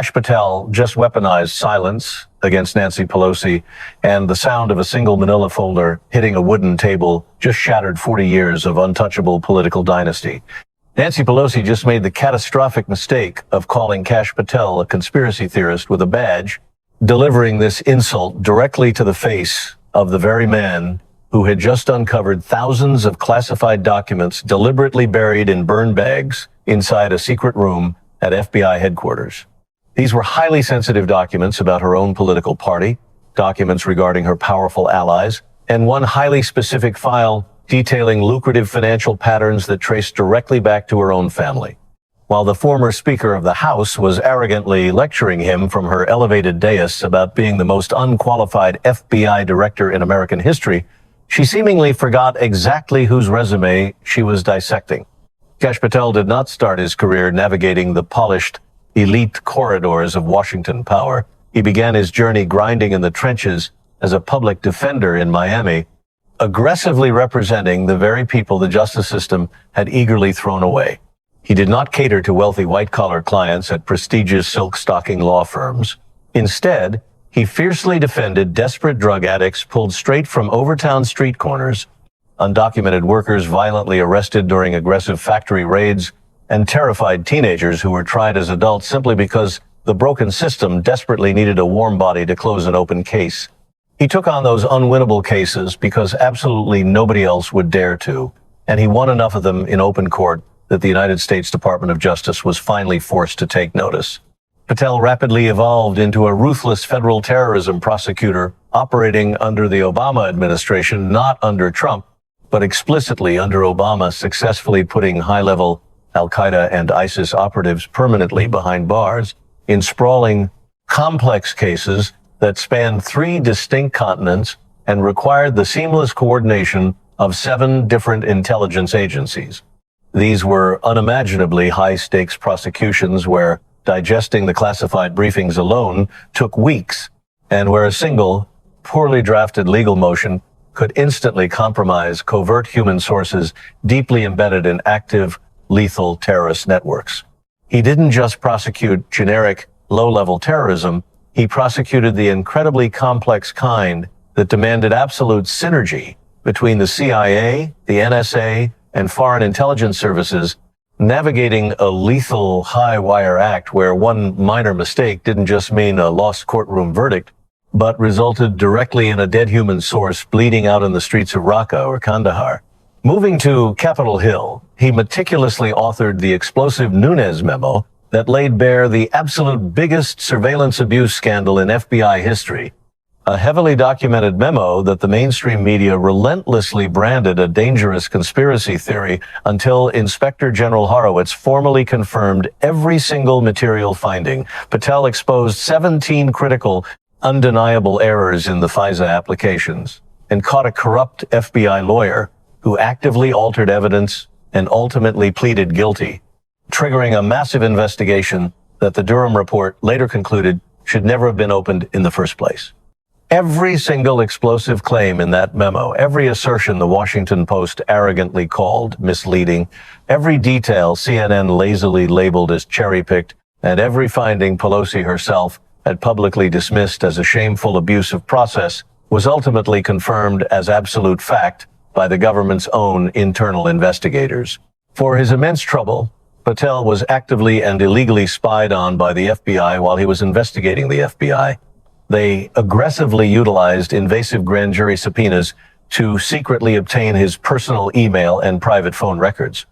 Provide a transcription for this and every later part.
Kash Patel just weaponized silence against Nancy Pelosi, and the sound of a single manila folder hitting a wooden table just shattered 40 years of untouchable political dynasty. Nancy Pelosi just made the catastrophic mistake of calling Kash Patel a conspiracy theorist with a badge, delivering this insult directly to the face of the very man who had just uncovered thousands of classified documents deliberately buried in burn bags inside a secret room at FBI headquarters. These were highly sensitive documents about her own political party, documents regarding her powerful allies, and one highly specific file detailing lucrative financial patterns that traced directly back to her own family. While the former Speaker of the House was arrogantly lecturing him from her elevated dais about being the most unqualified FBI director in American history, she seemingly forgot exactly whose resume she was dissecting. Kash Patel did not start his career navigating the polished, elite corridors of Washington power. He began his journey grinding in the trenches as a public defender in Miami, aggressively representing the very people the justice system had eagerly thrown away. He did not cater to wealthy white-collar clients at prestigious silk-stocking law firms. Instead, he fiercely defended desperate drug addicts pulled straight from overtown street corners, undocumented workers violently arrested during aggressive factory raids, and terrified teenagers who were tried as adults simply because the broken system desperately needed a warm body to close an open case. He took on those unwinnable cases because absolutely nobody else would dare to, and he won enough of them in open court that the United States Department of Justice was finally forced to take notice. Patel rapidly evolved into a ruthless federal terrorism prosecutor operating under the Obama administration, not under Trump, but explicitly under Obama, successfully putting high-level Al-Qaeda and ISIS operatives permanently behind bars in sprawling, complex cases that spanned 3 distinct continents and required the seamless coordination of 7 different intelligence agencies. These were unimaginably high-stakes prosecutions where digesting the classified briefings alone took weeks, and where a single, poorly drafted legal motion could instantly compromise covert human sources deeply embedded in active, lethal terrorist networks. He didn't just prosecute generic, low-level terrorism, he prosecuted the incredibly complex kind that demanded absolute synergy between the CIA, the NSA, and foreign intelligence services, navigating a lethal high-wire act where one minor mistake didn't just mean a lost courtroom verdict, but resulted directly in a dead human source bleeding out in the streets of Raqqa or Kandahar. Moving to Capitol Hill, he meticulously authored the explosive Nunes memo that laid bare the absolute biggest surveillance abuse scandal in FBI history, a heavily documented memo that the mainstream media relentlessly branded a dangerous conspiracy theory until Inspector General Horowitz formally confirmed every single material finding. Patel exposed 17 critical, undeniable errors in the FISA applications and caught a corrupt FBI lawyer who actively altered evidence and ultimately pleaded guilty, triggering a massive investigation that the Durham report later concluded should never have been opened in the first place. Every single explosive claim in that memo, every assertion the Washington Post arrogantly called misleading, every detail CNN lazily labeled as cherry-picked, and every finding Pelosi herself had publicly dismissed as a shameful abuse of process was ultimately confirmed as absolute fact by the government's own internal investigators. For his immense trouble, Patel was actively and illegally spied on by the FBI while he was investigating the FBI. They aggressively utilized invasive grand jury subpoenas to secretly obtain his personal email and private phone records.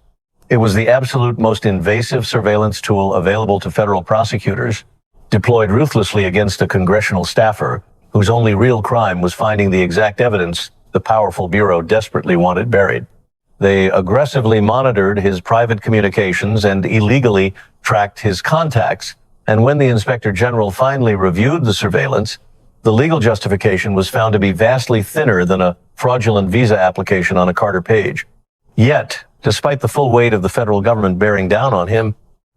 It was the absolute most invasive surveillance tool available to federal prosecutors, deployed ruthlessly against a congressional staffer whose only real crime was finding the exact evidence the powerful bureau desperately wanted buried. They aggressively monitored his private communications and illegally tracked his contacts. And when the Inspector General finally reviewed the surveillance, the legal justification was found to be vastly thinner than a fraudulent visa application on a Carter page. Yet, despite the full weight of the federal government bearing down on him,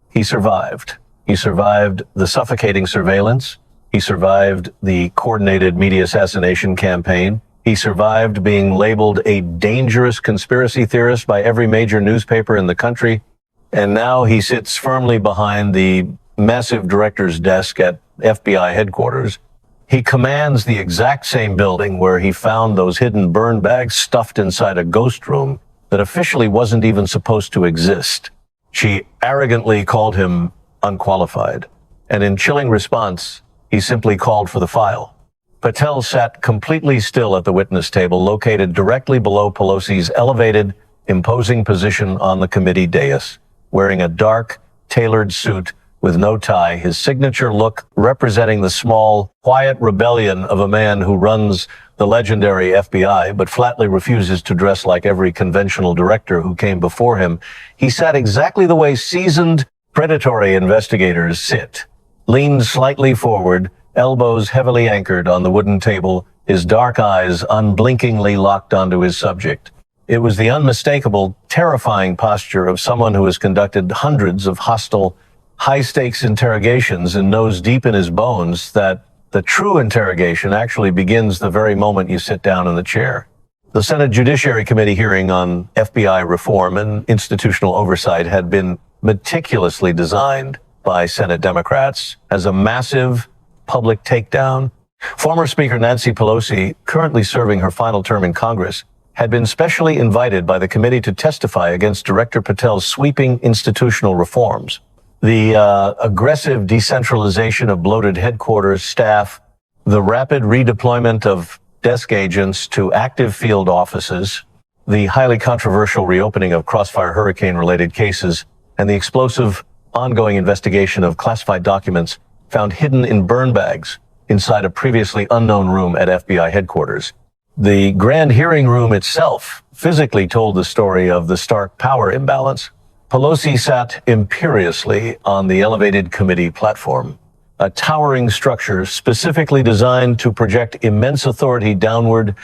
he survived. He survived the suffocating surveillance. He survived the coordinated media assassination campaign. He survived being labeled a dangerous conspiracy theorist by every major newspaper in the country. And now he sits firmly behind the massive director's desk at FBI headquarters. He commands the exact same building where he found those hidden burn bags stuffed inside a ghost room that officially wasn't even supposed to exist. She arrogantly called him unqualified, and in chilling response, he simply called for the file. Patel sat completely still at the witness table located directly below Pelosi's elevated, imposing position on the committee dais, wearing a dark, tailored suit with no tie, his signature look representing the small, quiet rebellion of a man who runs the legendary FBI, but flatly refuses to dress like every conventional director who came before him. He sat exactly the way seasoned, predatory investigators sit, leaned slightly forward, elbows heavily anchored on the wooden table, his dark eyes unblinkingly locked onto his subject. It was the unmistakable, terrifying posture of someone who has conducted hundreds of hostile, high-stakes interrogations and knows deep in his bones that the true interrogation actually begins the very moment you sit down in the chair. The Senate Judiciary Committee hearing on FBI reform and institutional oversight had been meticulously designed by Senate Democrats as a massive public takedown. Former Speaker Nancy Pelosi, currently serving her final term in Congress, had been specially invited by the committee to testify against Director Patel's sweeping institutional reforms. The aggressive decentralization of bloated headquarters staff, the rapid redeployment of desk agents to active field offices, the highly controversial reopening of Crossfire Hurricane-related cases, and the explosive ongoing investigation of classified documents found hidden in burn bags inside a previously unknown room at FBI headquarters. The grand hearing room itself physically told the story of the stark power imbalance. Pelosi sat imperiously on the elevated committee platform, a towering structure specifically designed to project immense authority downward,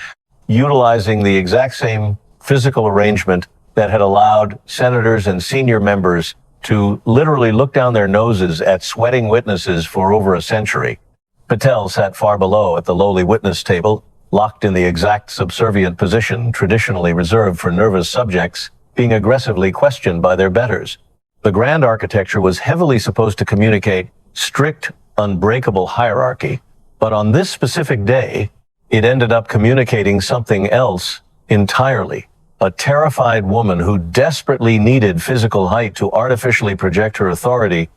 utilizing the exact same physical arrangement that had allowed senators and senior members to literally look down their noses at sweating witnesses for over a century. Patel sat far below at the lowly witness table, locked in the exact subservient position traditionally reserved for nervous subjects, being aggressively questioned by their betters. The grand architecture was heavily supposed to communicate strict, unbreakable hierarchy, but on this specific day, it ended up communicating something else entirely. A terrified woman who desperately needed physical height to artificially project her authority,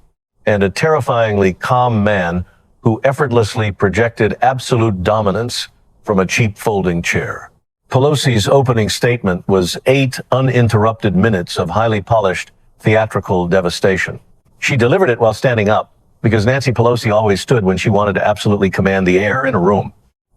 and a terrifyingly calm man who effortlessly projected absolute dominance from a cheap folding chair. Pelosi's opening statement was 8 uninterrupted minutes of highly polished theatrical devastation. She delivered it while standing up, because Nancy Pelosi always stood when she wanted to absolutely command the air in a room.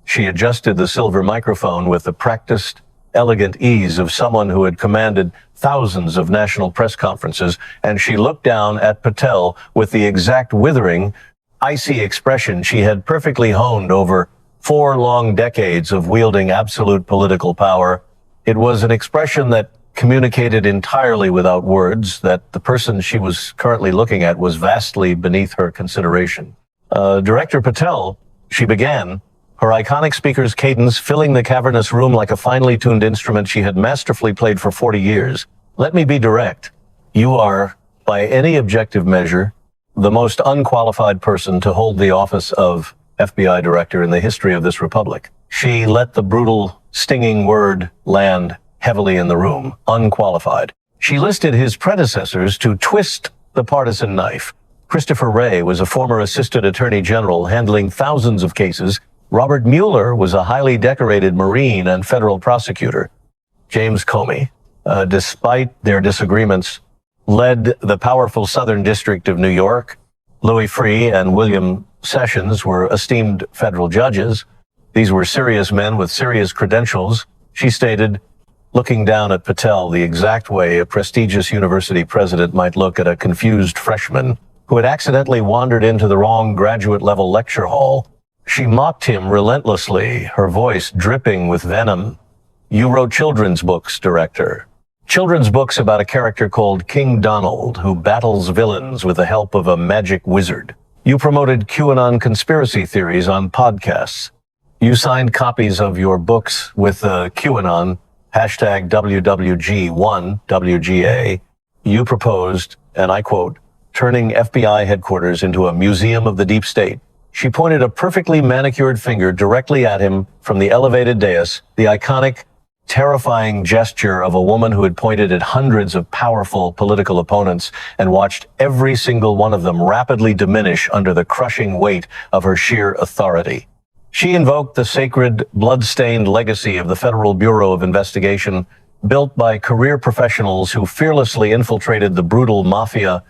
She adjusted the silver microphone with the practiced, elegant ease of someone who had commanded thousands of national press conferences, and she looked down at Patel with the exact withering, icy expression she had perfectly honed over 4 long decades of wielding absolute political power. It was an expression that communicated entirely without words that the person she was currently looking at was vastly beneath her consideration. Director Patel, she began, her iconic speaker's cadence filling the cavernous room like a finely tuned instrument she had masterfully played for 40 years. Let me be direct. You are, by any objective measure, the most unqualified person to hold the office of FBI Director in the history of this republic. She let the brutal, stinging word land heavily in the room, unqualified. She listed his predecessors to twist the partisan knife. Christopher Wray was a former assistant attorney general handling thousands of cases. Robert Mueller was a highly decorated Marine and federal prosecutor. James Comey, despite their disagreements, led the powerful Southern District of New York. Louis Freeh and William Sessions were esteemed federal judges. These were serious men with serious credentials, she stated, looking down at Patel the exact way a prestigious university president might look at a confused freshman who had accidentally wandered into the wrong graduate-level lecture hall. She mocked him relentlessly, her voice dripping with venom. You wrote children's books, Director. Children's books about a character called King Donald who battles villains with the help of a magic wizard. You promoted QAnon conspiracy theories on podcasts. You signed copies of your books with QAnon, hashtag WWG1, WGA. You proposed, and I quote, turning FBI headquarters into a museum of the deep state. She pointed a perfectly manicured finger directly at him from the elevated dais, the iconic, terrifying gesture of a woman who had pointed at hundreds of powerful political opponents and watched every single one of them rapidly diminish under the crushing weight of her sheer authority. She invoked the sacred, blood-stained legacy of the Federal Bureau of Investigation, built by career professionals who fearlessly infiltrated the brutal mafia,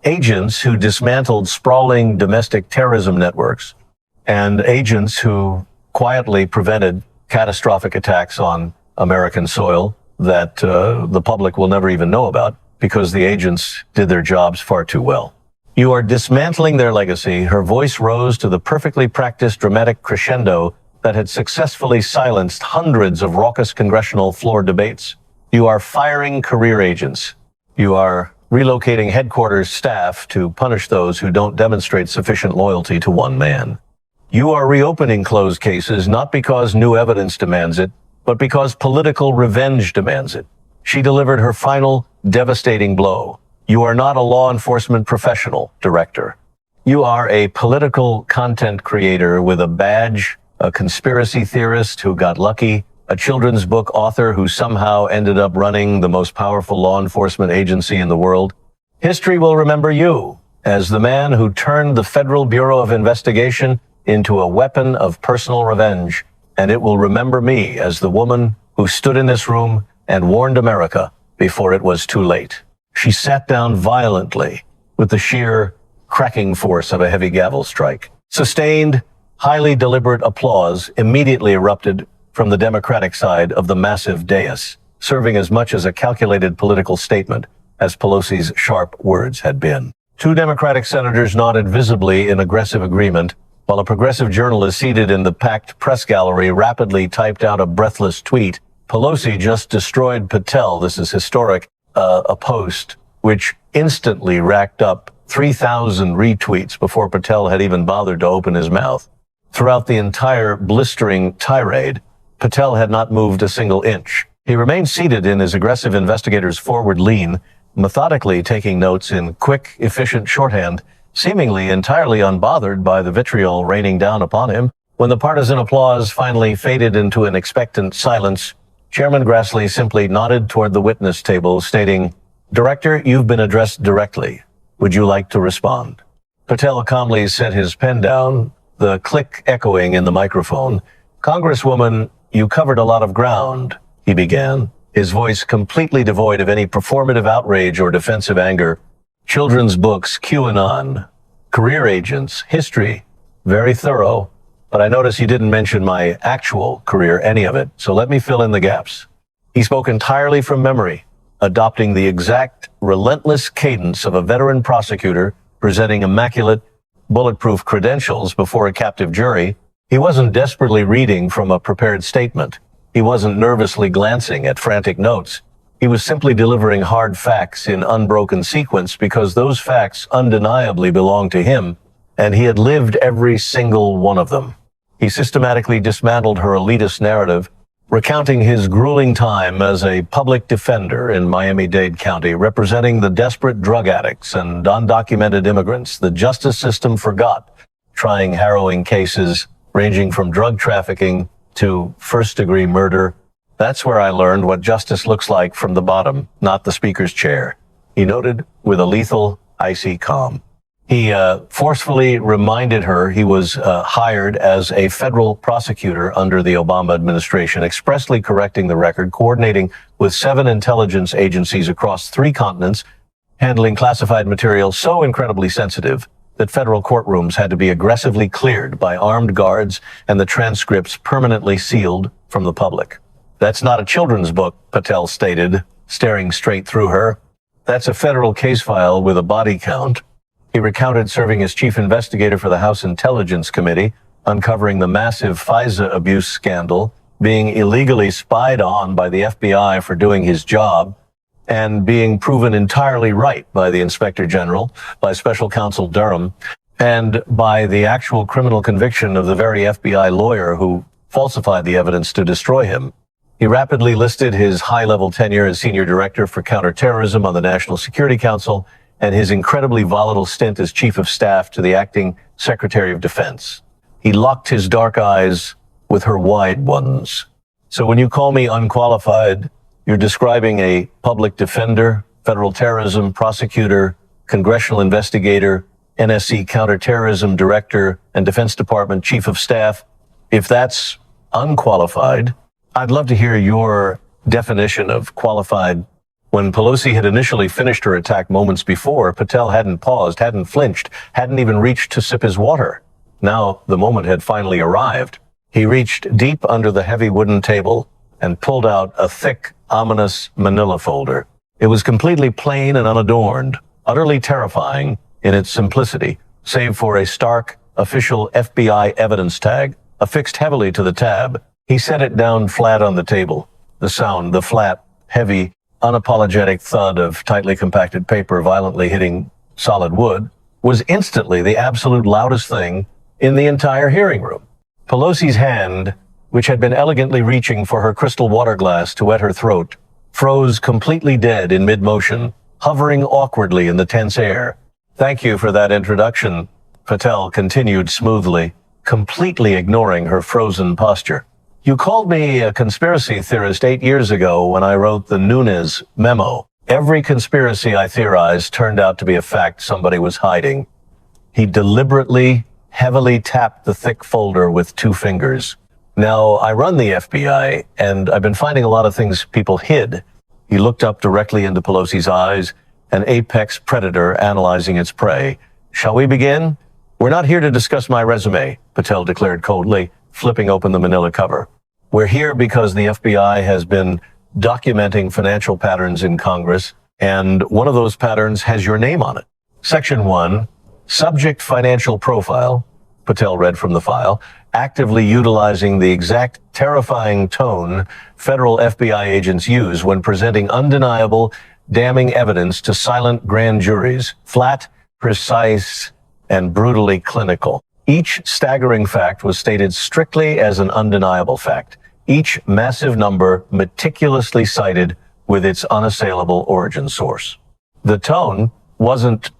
agents who dismantled sprawling domestic terrorism networks, and agents who quietly prevented catastrophic attacks on American soil that the public will never even know about because the agents did their jobs far too well. You are dismantling their legacy. Her voice rose to the perfectly practiced dramatic crescendo that had successfully silenced hundreds of raucous congressional floor debates. You are firing career agents. You are relocating headquarters staff to punish those who don't demonstrate sufficient loyalty to one man. You are reopening closed cases not because new evidence demands it, but because political revenge demands it. She delivered her final, devastating blow. You are not a law enforcement professional, Director. You are a political content creator with a badge, a conspiracy theorist who got lucky, a children's book author who somehow ended up running the most powerful law enforcement agency in the world. History will remember you as the man who turned the Federal Bureau of Investigation into a weapon of personal revenge. And it will remember me as the woman who stood in this room and warned America before it was too late. She sat down violently with the sheer cracking force of a heavy gavel strike. Sustained, highly deliberate applause immediately erupted from the Democratic side of the massive dais, serving as much as a calculated political statement as Pelosi's sharp words had been. Two Democratic senators nodded visibly in aggressive agreement, while a progressive journalist seated in the packed press gallery rapidly typed out a breathless tweet. Pelosi just destroyed Patel. This is historic. A post which instantly racked up 3,000 retweets before Patel had even bothered to open his mouth. Throughout the entire blistering tirade, Patel had not moved a single inch. He remained seated in his aggressive investigator's forward lean, methodically taking notes in quick, efficient shorthand, seemingly entirely unbothered by the vitriol raining down upon him. When the partisan applause finally faded into an expectant silence, Chairman Grassley simply nodded toward the witness table, stating, "Director, you've been addressed directly. Would you like to respond?" Patel calmly set his pen down, the click echoing in the microphone. "Congresswoman, you covered a lot of ground," he began, his voice completely devoid of any performative outrage or defensive anger. "Children's books, QAnon, career agents, history, very thorough. But I notice you didn't mention my actual career, any of it, so let me fill in the gaps." He spoke entirely from memory, adopting the exact, relentless cadence of a veteran prosecutor presenting immaculate, bulletproof credentials before a captive jury. He wasn't desperately reading from a prepared statement. He wasn't nervously glancing at frantic notes. He was simply delivering hard facts in unbroken sequence because those facts undeniably belonged to him, and he had lived every single one of them. He systematically dismantled her elitist narrative, recounting his grueling time as a public defender in Miami-Dade County, representing the desperate drug addicts and undocumented immigrants the justice system forgot, trying harrowing cases ranging from drug trafficking to first-degree murder. "That's where I learned what justice looks like from the bottom, not the speaker's chair," he noted with a lethal, icy calm. He forcefully reminded her he was hired as a federal prosecutor under the Obama administration, expressly correcting the record, coordinating with 7 intelligence agencies across 3 continents, handling classified material so incredibly sensitive that federal courtrooms had to be aggressively cleared by armed guards and the transcripts permanently sealed from the public. "That's not a children's book," Patel stated, staring straight through her. "That's a federal case file with a body count." He recounted serving as chief investigator for the House Intelligence Committee, uncovering the massive FISA abuse scandal, being illegally spied on by the FBI for doing his job, and being proven entirely right by the Inspector General, by Special Counsel Durham, and by the actual criminal conviction of the very FBI lawyer who falsified the evidence to destroy him. He rapidly listed his high-level tenure as senior director for counterterrorism on the National Security Council and his incredibly volatile stint as Chief of Staff to the acting Secretary of Defense. He locked his dark eyes with her wide ones. So when you call me unqualified, you're describing a public defender, federal terrorism prosecutor, congressional investigator, NSC counterterrorism director, and Defense Department Chief of Staff. If that's unqualified, I'd love to hear your definition of qualified. When Pelosi had initially finished her attack moments before, Patel hadn't paused, hadn't flinched, hadn't even reached to sip his water. Now the moment had finally arrived. He reached deep under the heavy wooden table and pulled out a thick, ominous manila folder. It was completely plain and unadorned, utterly terrifying in its simplicity, save for a stark, official FBI evidence tag affixed heavily to the tab. He set it down flat on the table. The sound, the flat, heavy, unapologetic thud of tightly compacted paper violently hitting solid wood, was instantly the absolute loudest thing in the entire hearing room. Pelosi's hand, which had been elegantly reaching for her crystal water glass to wet her throat, froze completely dead in mid-motion, hovering awkwardly in the tense air. "Thank you for that introduction," Patel continued smoothly, completely ignoring her frozen posture. "You called me a conspiracy theorist 8 years ago when I wrote the Nunes memo. Every conspiracy I theorized turned out to be a fact somebody was hiding." He deliberately, heavily tapped the thick folder with 2 fingers. "Now, I run the FBI, and I've been finding a lot of things people hid." He looked up directly into Pelosi's eyes, an apex predator analyzing its prey. "Shall we begin?" "We're not here to discuss my resume," Patel declared coldly, flipping open the manila cover. "We're here because the FBI has been documenting financial patterns in Congress, and one of those patterns has your name on it. Section 1, Subject Financial Profile," Patel read from the file, "actively utilizing the exact terrifying tone federal FBI agents use when presenting undeniable, damning evidence to silent grand juries. Flat, precise, and brutally clinical. Each staggering fact was stated strictly as an undeniable fact. Each massive number meticulously cited with its unassailable origin source." The tone wasn't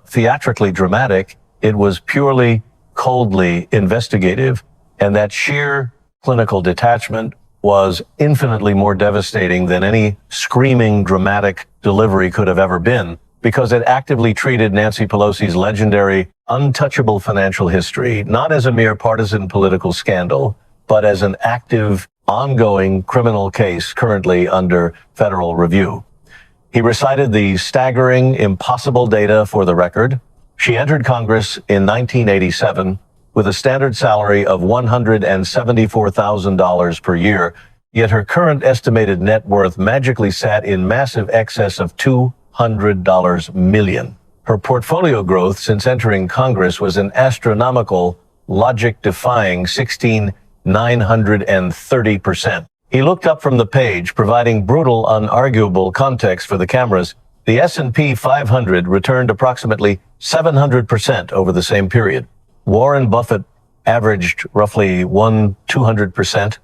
theatrically dramatic. It was purely, coldly investigative, and that sheer clinical detachment was infinitely more devastating than any screaming, dramatic delivery could have ever been, because it actively treated Nancy Pelosi's legendary, untouchable financial history not as a mere partisan political scandal, but as an active, ongoing criminal case currently under federal review. He recited the staggering, impossible data for the record. She entered Congress in 1987 with a standard salary of $174,000 per year, yet her current estimated net worth magically sat in massive excess of $200 million. Her portfolio growth since entering Congress was an astronomical, logic-defying 16,930%. He looked up from the page, providing brutal, unarguable context for the cameras. The S&P 500 returned approximately 700% over the same period. Warren Buffett averaged roughly 200%.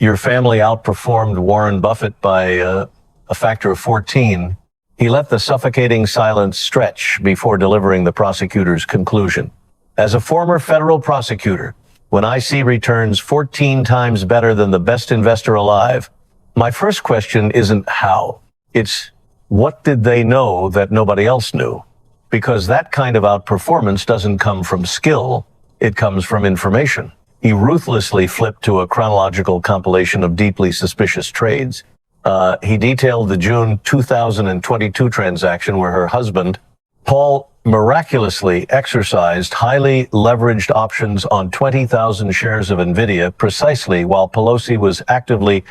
Your family outperformed Warren Buffett by a factor of 14. He let the suffocating silence stretch before delivering the prosecutor's conclusion. "As a former federal prosecutor, when I see returns 14 times better than the best investor alive, my first question isn't how. It's what did they know that nobody else knew? Because that kind of outperformance doesn't come from skill, it comes from information." He ruthlessly flipped to a chronological compilation of deeply suspicious trades. He detailed the June 2022 transaction where her husband, Paul, miraculously exercised highly leveraged options on 20,000 shares of Nvidia precisely while Pelosi was actively,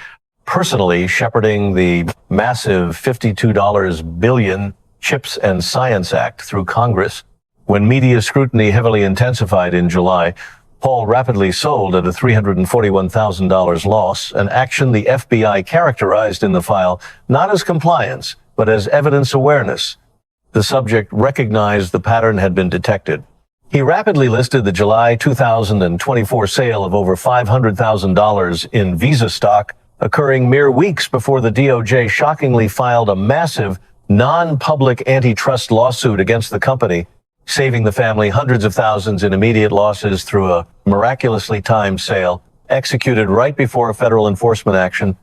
personally shepherding the massive $52 billion Chips and Science Act through Congress. When media scrutiny heavily intensified in July, Paul rapidly sold at a $341,000 loss, an action the FBI characterized in the file not as compliance, but as evidence awareness. The subject recognized the pattern had been detected. He rapidly listed the July 2024 sale of over $500,000 in Visa stock, occurring mere weeks before the DOJ shockingly filed a massive non-public antitrust lawsuit against the company, saving the family hundreds of thousands in immediate losses through a miraculously timed sale executed right before a federal enforcement action.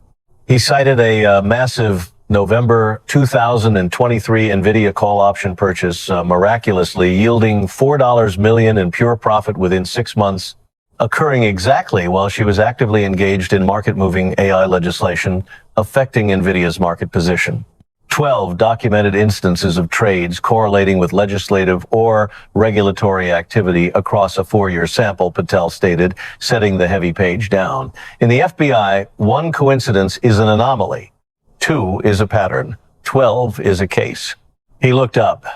He cited a massive November 2023 Nvidia call option purchase, miraculously yielding $4 million in pure profit within 6 months, occurring exactly while she was actively engaged in market-moving AI legislation affecting Nvidia's market position. 12 documented instances of trades correlating with legislative or regulatory activity across a 4-year sample, Patel stated, setting the heavy page down. In the FBI, 1 coincidence is an anomaly. 2 is a pattern. 12 is a case. He looked up,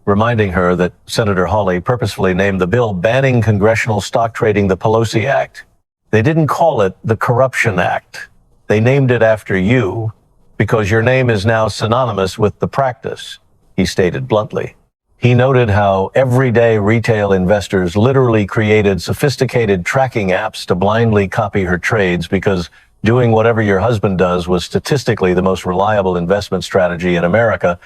reminding her that Senator Hawley purposefully named the bill banning congressional stock trading the Pelosi Act. They didn't call it the Corruption Act. They named it after you, because your name is now synonymous with the practice, he stated bluntly. He noted how everyday retail investors literally created sophisticated tracking apps to blindly copy her trades because doing whatever your husband does was statistically the most reliable investment strategy in America.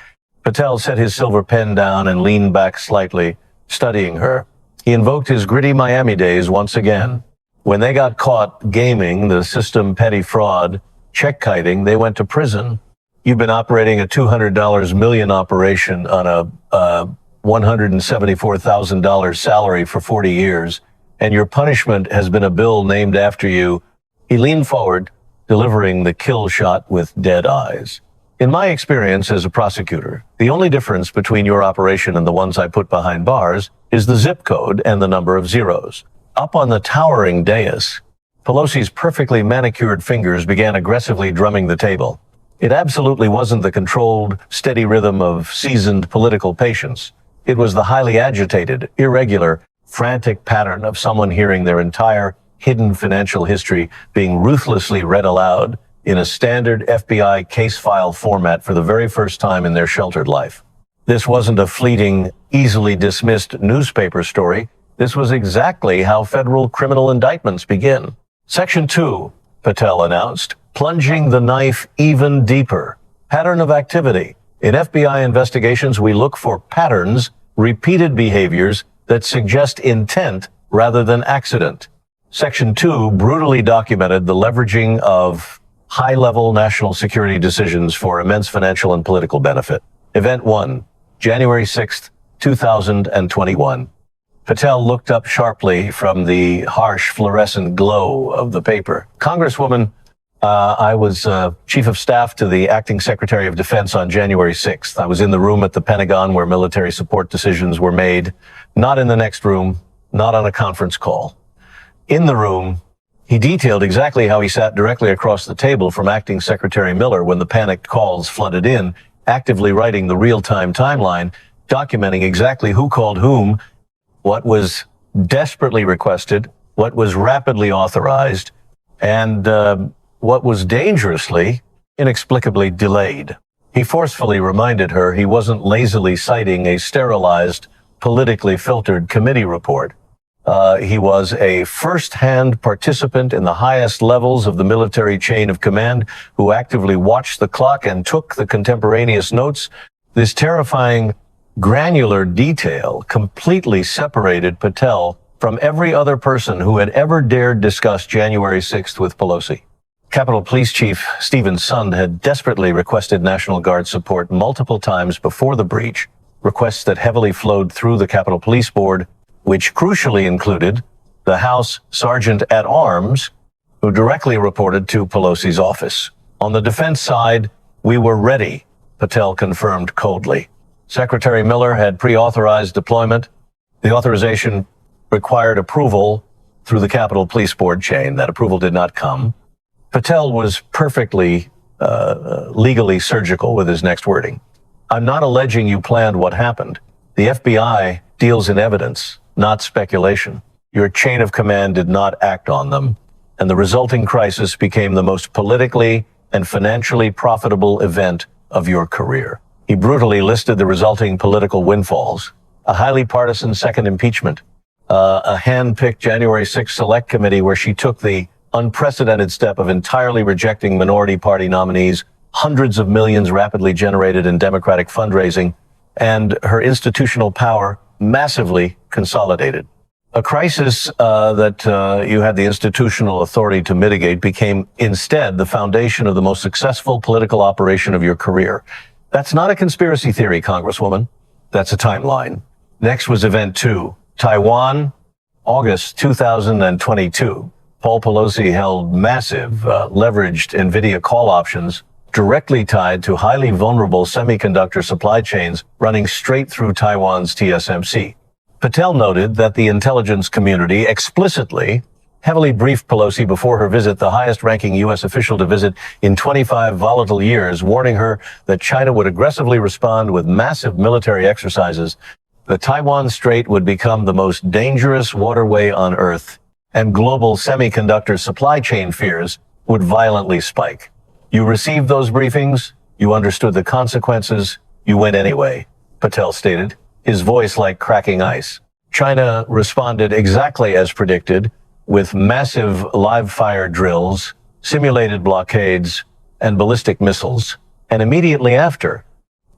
Patel set his silver pen down and leaned back slightly, studying her. He invoked his gritty Miami days once again. When they got caught gaming the system petty fraud, check kiting, they went to prison. You've been operating a $200 million operation on a $174,000 salary for 40 years, and your punishment has been a bill named after you. He leaned forward, delivering the kill shot with dead eyes. In my experience as a prosecutor, the only difference between your operation and the ones I put behind bars is the zip code and the number of zeros. Up on the towering dais, Pelosi's perfectly manicured fingers began aggressively drumming the table. It absolutely wasn't the controlled, steady rhythm of seasoned political patience. It was the highly agitated, irregular, frantic pattern of someone hearing their entire hidden financial history being ruthlessly read aloud in a standard FBI case file format for the very first time in their sheltered life. This wasn't a fleeting, easily dismissed newspaper story. This was exactly how federal criminal indictments begin. Section 2, Patel announced, plunging the knife even deeper. Pattern of activity. In FBI investigations, we look for patterns, repeated behaviors that suggest intent rather than accident. Section 2 brutally documented the leveraging of high-level national security decisions for immense financial and political benefit. Event 1, January 6, 2021. Patel looked up sharply from the harsh fluorescent glow of the paper. Congresswoman, I was Chief of Staff to the Acting Secretary of Defense on January 6th. I was in the room at the Pentagon where military support decisions were made, not in the next room, not on a conference call. In the room, he detailed exactly how he sat directly across the table from Acting Secretary Miller when the panicked calls flooded in, actively writing the real-time timeline, documenting exactly who called whom, what was desperately requested, what was rapidly authorized, and what was dangerously, inexplicably delayed. He forcefully reminded her he wasn't lazily citing a sterilized, politically filtered committee report. He was a first-hand participant in the highest levels of the military chain of command who actively watched the clock and took the contemporaneous notes. This terrifying, granular detail completely separated Patel from every other person who had ever dared discuss January 6th with Pelosi. Capitol Police Chief Stephen Sund had desperately requested National Guard support multiple times before the breach, requests that heavily flowed through the Capitol Police Board, which crucially included the House Sergeant at Arms, who directly reported to Pelosi's office. On the defense side, we were ready, Patel confirmed coldly. Secretary Miller had pre-authorized deployment. The authorization required approval through the Capitol Police Board chain. That approval did not come. Patel was perfectly legally surgical with his next wording. I'm not alleging you planned what happened. The FBI deals in evidence, not speculation. Your chain of command did not act on them, and the resulting crisis became the most politically and financially profitable event of your career. He brutally listed the resulting political windfalls, a highly partisan second impeachment, a hand-picked January 6th select committee where she took the unprecedented step of entirely rejecting minority party nominees hundreds of millions rapidly generated in Democratic fundraising, and her institutional power massively consolidated. A crisis that you had the institutional authority to mitigate became instead the foundation of the most successful political operation of your career. That's not a conspiracy theory, Congresswoman. That's a timeline. Next was Event 2, Taiwan, August 2022. Paul Pelosi held massive, leveraged Nvidia call options directly tied to highly vulnerable semiconductor supply chains running straight through Taiwan's TSMC. Patel noted that the intelligence community explicitly heavily briefed Pelosi before her visit, the highest-ranking U.S. official to visit in 25 volatile years, warning her that China would aggressively respond with massive military exercises. The Taiwan Strait would become the most dangerous waterway on Earth, and global semiconductor supply chain fears would violently spike. You received those briefings, you understood the consequences, you went anyway, Patel stated, his voice like cracking ice. China responded exactly as predicted, with massive live-fire drills, simulated blockades, and ballistic missiles. And immediately after,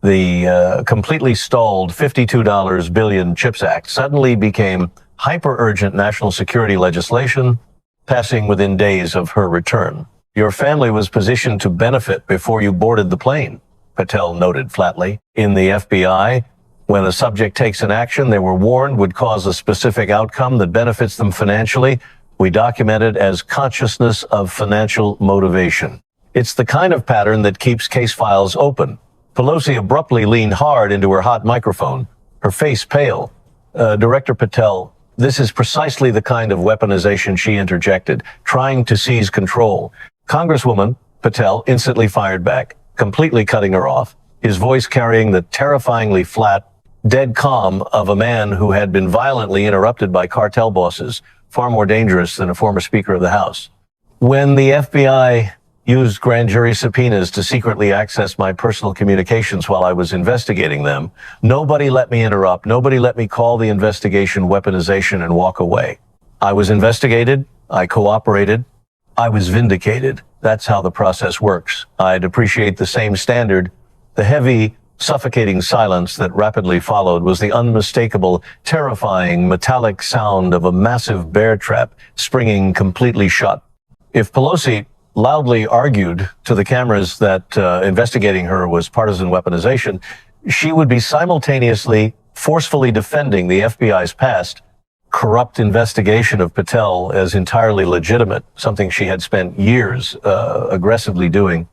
the completely stalled $52 billion CHIPS Act suddenly became hyper-urgent national security legislation, passing within days of her return. Your family was positioned to benefit before you boarded the plane, Patel noted flatly. In the FBI, when a subject takes an action they were warned would cause a specific outcome that benefits them financially, we document it as consciousness of financial motivation. It's the kind of pattern that keeps case files open. Pelosi abruptly leaned hard into her hot microphone, her face pale. Director Patel, this is precisely the kind of weaponization, she interjected, trying to seize control. Congresswoman, Patel instantly fired back, completely cutting her off, his voice carrying the terrifyingly flat, dead calm of a man who had been violently interrupted by cartel bosses, far more dangerous than a former Speaker of the House. When the FBI used grand jury subpoenas to secretly access my personal communications while I was investigating them, nobody let me interrupt, nobody let me call the investigation weaponization and walk away. I was investigated, I cooperated, I was vindicated. That's how the process works. I'd appreciate the same standard. The heavy, suffocating silence that rapidly followed was the unmistakable, terrifying, metallic sound of a massive bear trap springing completely shut. If Pelosi loudly argued to the cameras that investigating her was partisan weaponization, she would be simultaneously forcefully defending the FBI's past corrupt investigation of Patel as entirely legitimate, something she had spent years aggressively doing.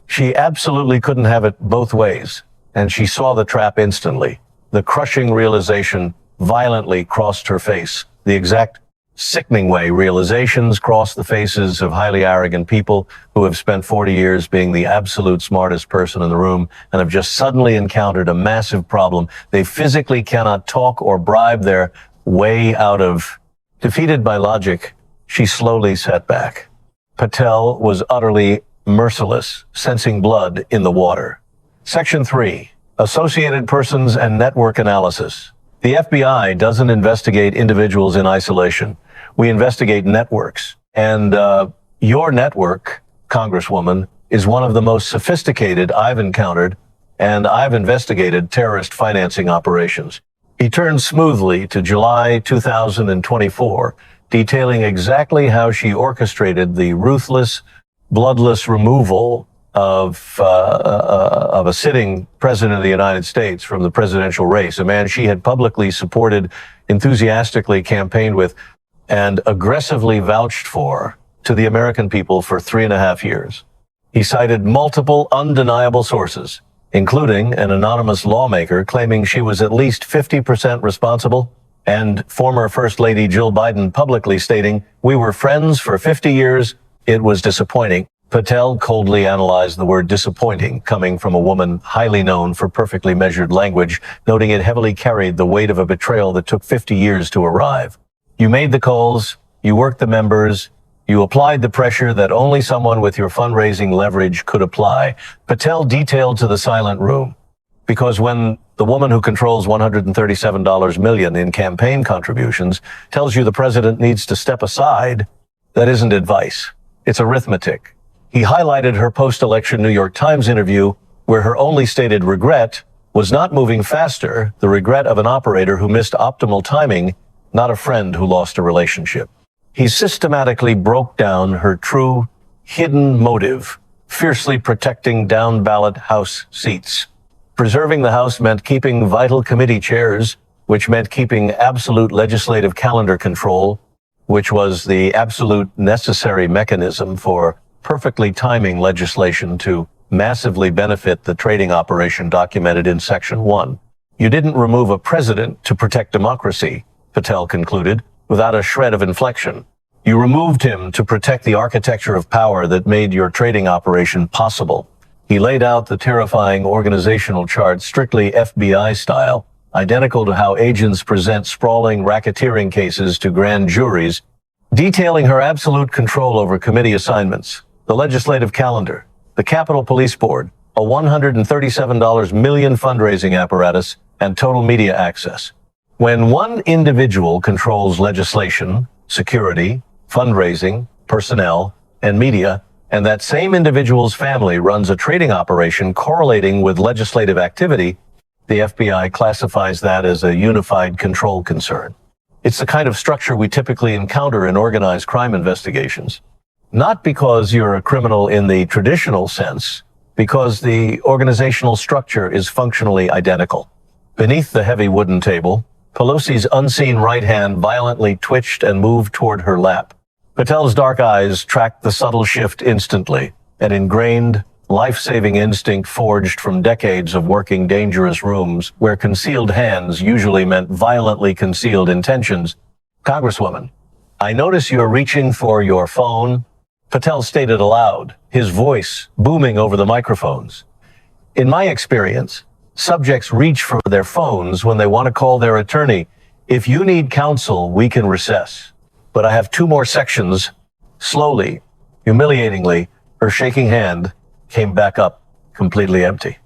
She absolutely couldn't have it both ways, and she saw the trap instantly. The crushing realization violently crossed her face. The exact sickening way realizations cross the faces of highly arrogant people who have spent 40 years being the absolute smartest person in the room and have just suddenly encountered a massive problem they physically cannot talk or bribe their way out of. Defeated by logic, she slowly sat back. Patel was utterly merciless, sensing blood in the water. Section 3, Associated Persons and Network Analysis. The FBI doesn't investigate individuals in isolation. We investigate networks. And your network, Congresswoman, is one of the most sophisticated I've encountered, and I've investigated terrorist financing operations. He turned smoothly to July 2024, detailing exactly how she orchestrated the ruthless, bloodless removal of a sitting president of the United States from the presidential race, a man she had publicly supported, enthusiastically campaigned with, and aggressively vouched for to the American people for 3.5 years. He cited multiple undeniable sources, including an anonymous lawmaker claiming she was at least 50% responsible, and former First Lady Jill Biden publicly stating, "We were friends for 50 years. It was disappointing." Patel coldly analyzed the word disappointing coming from a woman highly known for perfectly measured language, noting it heavily carried the weight of a betrayal that took 50 years to arrive. You made the calls, you worked the members, you applied the pressure that only someone with your fundraising leverage could apply. Patel detailed to the silent room. Because when the woman who controls $137 million in campaign contributions tells you the president needs to step aside, that isn't advice. It's arithmetic. He highlighted her post-election New York Times interview, where her only stated regret was not moving faster, the regret of an operator who missed optimal timing, not a friend who lost a relationship. He systematically broke down her true, hidden motive, fiercely protecting down-ballot House seats. Preserving the House meant keeping vital committee chairs, which meant keeping absolute legislative calendar control, which was the absolute necessary mechanism for perfectly timing legislation to massively benefit the trading operation documented in Section 1. You didn't remove a president to protect democracy, Patel concluded, without a shred of inflection. You removed him to protect the architecture of power that made your trading operation possible. He laid out the terrifying organizational chart strictly FBI style, identical to how agents present sprawling racketeering cases to grand juries, detailing her absolute control over committee assignments, the legislative calendar, the Capitol Police Board, a $137 million fundraising apparatus, and total media access. When one individual controls legislation, security, fundraising, personnel, and media, and that same individual's family runs a trading operation correlating with legislative activity, the FBI classifies that as a unified control concern. It's the kind of structure we typically encounter in organized crime investigations. Not because you're a criminal in the traditional sense, because the organizational structure is functionally identical. Beneath the heavy wooden table, Pelosi's unseen right hand violently twitched and moved toward her lap. Patel's dark eyes tracked the subtle shift instantly, an ingrained, life-saving instinct forged from decades of working dangerous rooms where concealed hands usually meant violently concealed intentions. Congresswoman, I notice you're reaching for your phone, Patel stated aloud, his voice booming over the microphones. In my experience, subjects reach for their phones when they want to call their attorney. If you need counsel, we can recess. But I have 2 more sections. Slowly, humiliatingly, her shaking hand came back up, completely empty.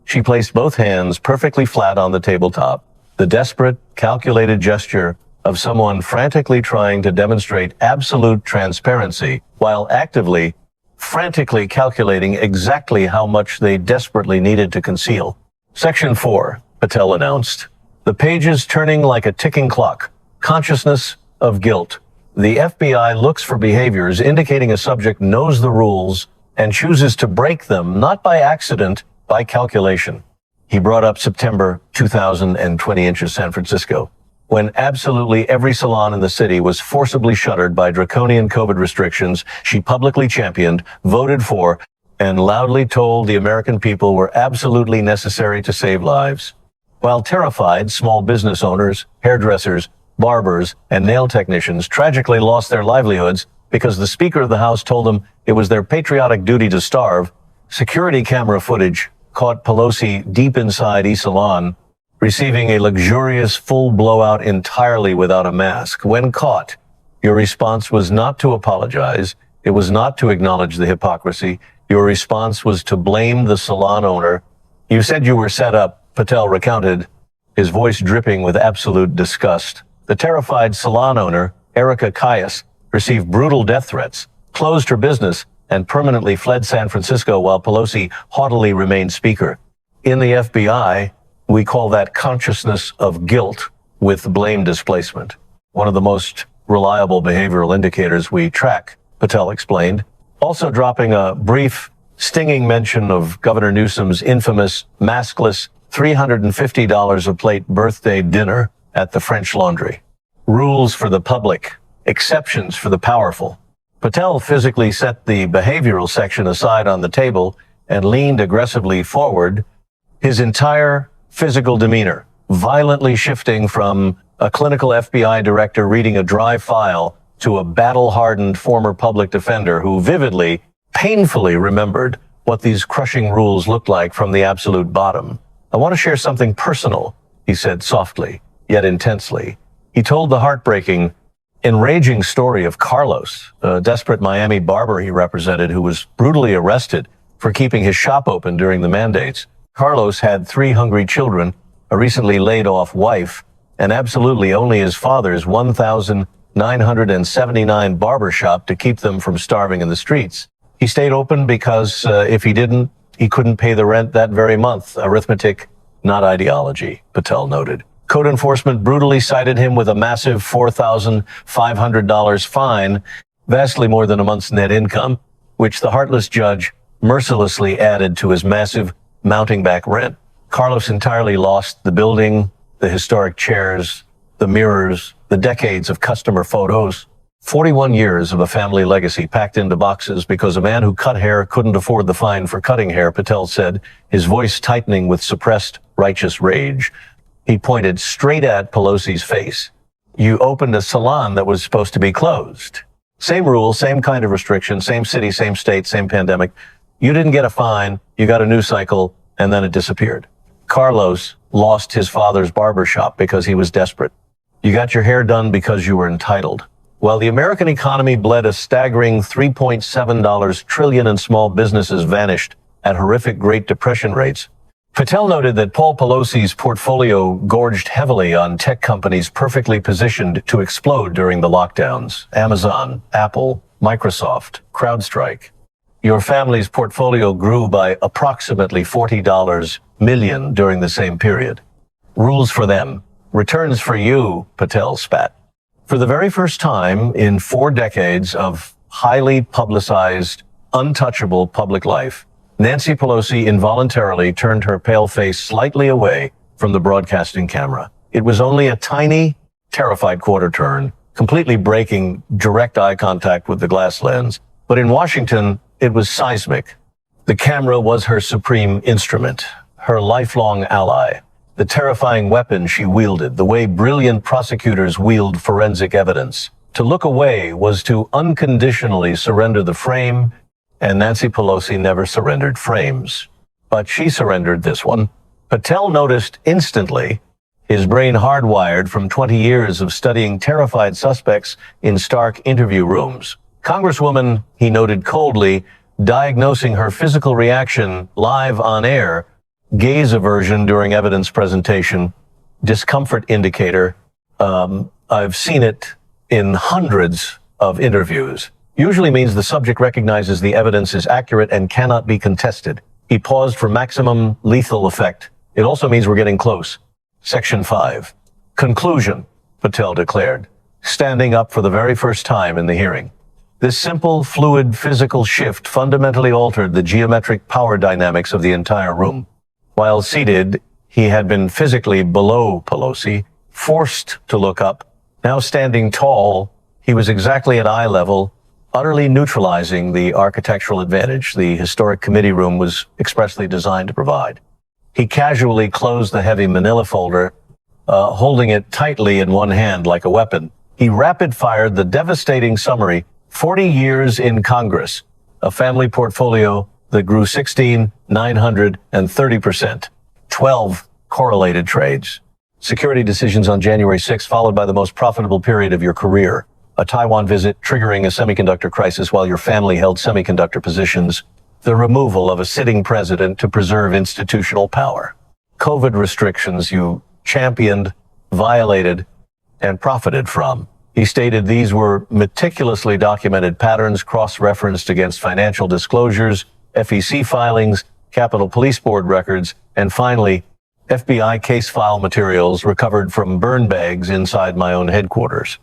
She placed both hands perfectly flat on the tabletop, the desperate, calculated gesture of someone frantically trying to demonstrate absolute transparency while actively, frantically calculating exactly how much they desperately needed to conceal. Section 4, Patel announced. The pages turning like a ticking clock. Consciousness of guilt. The FBI looks for behaviors indicating a subject knows the rules and chooses to break them, not by accident, by calculation. He brought up September 2020 in San Francisco, when absolutely every salon in the city was forcibly shuttered by draconian COVID restrictions she publicly championed, voted for, and loudly told the American people were absolutely necessary to save lives. While terrified, small business owners, hairdressers, barbers, and nail technicians tragically lost their livelihoods because the Speaker of the House told them it was their patriotic duty to starve, security camera footage caught Pelosi deep inside e-salon, receiving a luxurious full blowout entirely without a mask. When caught, your response was not to apologize. It was not to acknowledge the hypocrisy. Your response was to blame the salon owner. You said you were set up, Patel recounted, his voice dripping with absolute disgust. The terrified salon owner, Erica Caius, received brutal death threats, closed her business, and permanently fled San Francisco while Pelosi haughtily remained Speaker. In the FBI, we call that consciousness of guilt with blame displacement. One of the most reliable behavioral indicators we track, Patel explained, also dropping a brief, stinging mention of Governor Newsom's infamous, maskless, $350 a plate birthday dinner at the French Laundry. Rules for the public, exceptions for the powerful. Patel physically set the behavioral section aside on the table and leaned aggressively forward, his entire physical demeanor violently shifting from a clinical FBI director reading a dry file to a battle-hardened former public defender who vividly, painfully remembered what these crushing rules looked like from the absolute bottom. I want to share something personal, he said softly, yet intensely. He told the heartbreaking, enraging story of Carlos, a desperate Miami barber he represented who was brutally arrested for keeping his shop open during the mandates. Carlos had 3 hungry children, a recently laid-off wife, and absolutely only his father's $1,979 barber shop to keep them from starving in the streets. He stayed open because if he didn't, he couldn't pay the rent that very month. Arithmetic, not ideology, Patel noted. Code enforcement brutally cited him with a massive $4,500 fine, vastly more than a month's net income, which the heartless judge mercilessly added to his massive mounting back rent. Carlos entirely lost the building, the historic chairs, the mirrors, the decades of customer photos. 41 years of a family legacy packed into boxes because a man who cut hair couldn't afford the fine for cutting hair, Patel said, his voice tightening with suppressed, righteous rage. He pointed straight at Pelosi's face. You opened a salon that was supposed to be closed. Same rules, same kind of restriction, same city, same state, same pandemic. You didn't get a fine, you got a news cycle, and then it disappeared. Carlos lost his father's barber shop because he was desperate. You got your hair done because you were entitled. While the American economy bled a staggering $3.7 trillion and small businesses vanished at horrific Great Depression rates, Patel noted that Paul Pelosi's portfolio gorged heavily on tech companies perfectly positioned to explode during the lockdowns. Amazon, Apple, Microsoft, CrowdStrike. Your family's portfolio grew by approximately $40 million during the same period. Rules for them. Returns for you, Patel spat. For the very first time in 4 decades of highly publicized, untouchable public life, Nancy Pelosi involuntarily turned her pale face slightly away from the broadcasting camera. It was only a tiny, terrified quarter turn, completely breaking direct eye contact with the glass lens. But in Washington, it was seismic. The camera was her supreme instrument, her lifelong ally. The terrifying weapon she wielded, the way brilliant prosecutors wield forensic evidence. To look away was to unconditionally surrender the frame, and Nancy Pelosi never surrendered frames. But she surrendered this one. Patel noticed instantly, his brain hardwired from 20 years of studying terrified suspects in stark interview rooms. Congresswoman, he noted coldly, diagnosing her physical reaction live on air, gaze aversion during evidence presentation, discomfort indicator. I've seen it in hundreds of interviews. Usually means the subject recognizes the evidence is accurate and cannot be contested. He paused for maximum lethal effect. It also means we're getting close. Section 5. Conclusion, Patel declared, standing up for the very first time in the hearing. This simple, fluid, physical shift fundamentally altered the geometric power dynamics of the entire room. While seated, he had been physically below Pelosi, forced to look up. Now standing tall, he was exactly at eye level, utterly neutralizing the architectural advantage the historic committee room was expressly designed to provide. He casually closed the heavy manila folder, holding it tightly in one hand like a weapon. He rapid-fired the devastating summary, 40 years in Congress, a family portfolio that grew 930%, 12 correlated trades, security decisions on January 6, followed by the most profitable period of your career, a Taiwan visit triggering a semiconductor crisis while your family held semiconductor positions, the removal of a sitting president to preserve institutional power, COVID restrictions you championed, violated, and profited from. He stated these were meticulously documented patterns cross-referenced against financial disclosures, FEC filings, Capitol Police Board records, and finally, FBI case file materials recovered from burn bags inside my own headquarters.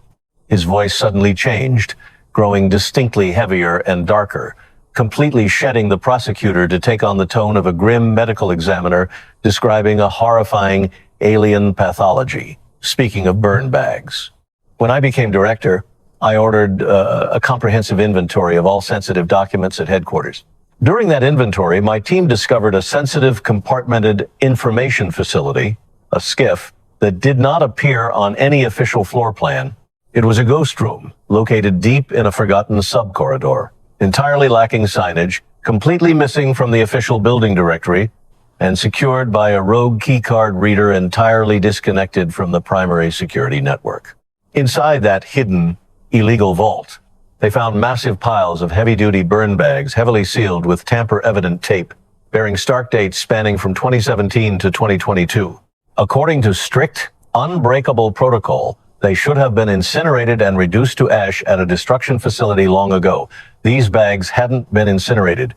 His voice suddenly changed, growing distinctly heavier and darker, completely shedding the prosecutor to take on the tone of a grim medical examiner describing a horrifying alien pathology. Speaking of burn bags. When I became director, I ordered a comprehensive inventory of all sensitive documents at headquarters. During that inventory, my team discovered a sensitive compartmented information facility, a SCIF, that did not appear on any official floor plan. It was a ghost room located deep in a forgotten sub-corridor, entirely lacking signage, completely missing from the official building directory, and secured by a rogue keycard reader entirely disconnected from the primary security network. Inside that hidden, illegal vault, they found massive piles of heavy-duty burn bags heavily sealed with tamper-evident tape, bearing start dates spanning from 2017 to 2022. According to strict, unbreakable protocol, They should have been incinerated and reduced to ash at a destruction facility long ago. These bags hadn't been incinerated.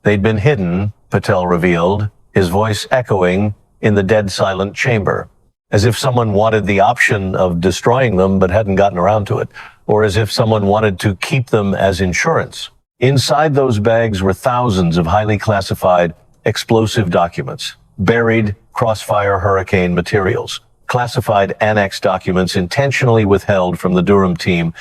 They'd been hidden, Patel revealed, his voice echoing in the dead silent chamber, as if someone wanted the option of destroying them but hadn't gotten around to it, or as if someone wanted to keep them as insurance. Inside those bags were thousands of highly classified explosive documents, buried crossfire hurricane materials, classified annex documents intentionally withheld from the Durham team,